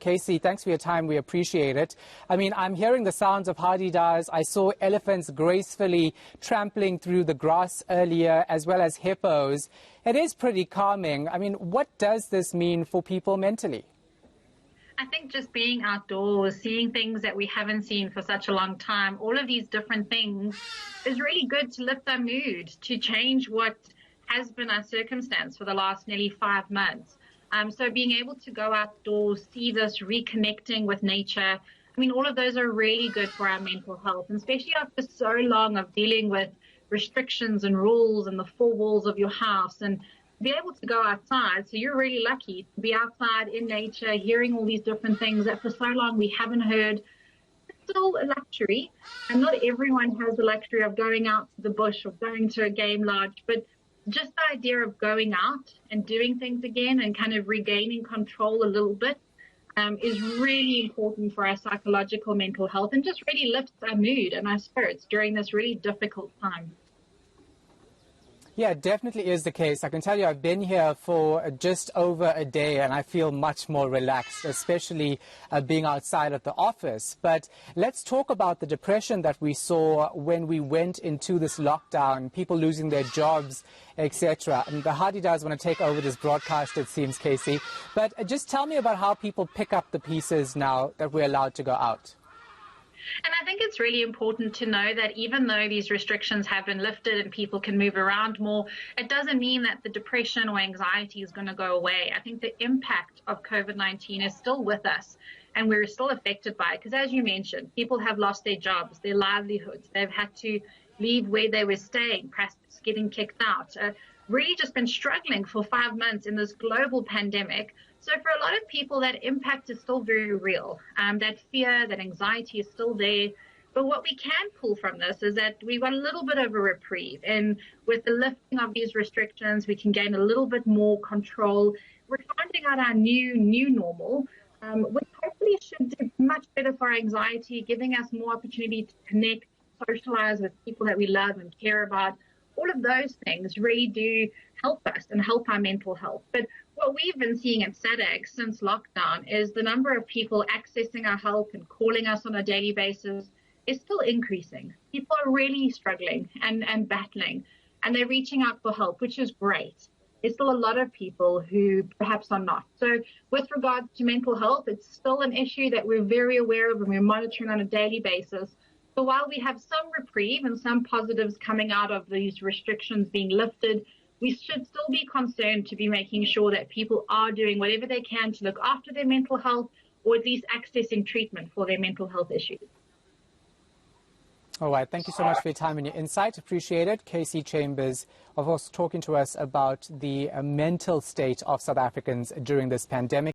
Cassey, thanks for your time. We appreciate it. I mean, I'm hearing the sounds of hadi-das. I saw elephants gracefully trampling through the grass earlier, as well as hippos. It is pretty calming. I mean, what does this mean for people mentally? I think just being outdoors, seeing things that we haven't seen for such a long time, all of these different things is really good to lift our mood, to change what has been our circumstance for the last nearly 5 months. So being able to go outdoors, see this, reconnecting with nature, I mean, all of those are really good for our mental health, and especially after so long of dealing with restrictions and rules and the four walls of your house, and be able to go outside. So you're really lucky to be outside in nature, hearing all these different things that for so long we haven't heard. It's still a luxury, and not everyone has the luxury of going out to the bush or going to a game lodge, but just the idea of going out and doing things again and kind of regaining control a little bit is really important for our psychological mental health, and just really lifts our mood and our spirits during this really difficult time. Yeah, it definitely is the case. I can tell you I've been here for just over a day and I feel much more relaxed, especially being outside of the office. But let's talk about the depression that we saw when we went into this lockdown, people losing their jobs, etc. And the hadi-das want to take over this broadcast, it seems, Cassey. But just tell me about how people pick up the pieces now that we're allowed to go out. And I think it's really important to know that even though these restrictions have been lifted and people can move around more, it doesn't mean that the depression or anxiety is going to go away. I think the impact of COVID-19 is still with us, and we're still affected by it. Because as you mentioned, people have lost their jobs, their livelihoods. They've had to leave where they were staying, perhaps getting kicked out. Really just been struggling for 5 months in this global pandemic. So for a lot of people, that impact is still very real. That fear, that anxiety is still there. But what we can pull from this is that we've got a little bit of a reprieve. And with the lifting of these restrictions, we can gain a little bit more control. We're finding out our new normal, which hopefully should do much better for our anxiety, giving us more opportunity to connect, socialize with people that we love and care about. All of those things really do help us and help our mental health. But what we've been seeing at SADC since lockdown is the number of people accessing our help and calling us on a daily basis is still increasing. People are really struggling and battling, and they're reaching out for help, which is great. There's still a lot of people who perhaps are not. So with regards to mental health, it's still an issue that we're very aware of and we're monitoring on a daily basis. So while we have some reprieve and some positives coming out of these restrictions being lifted, we should still be concerned to be making sure that people are doing whatever they can to look after their mental health, or at least accessing treatment for their mental health issues. All right. Thank you so much for your time and your insight. Appreciate it. Cassey Cambers, of course, talking to us about the mental state of South Africans during this pandemic.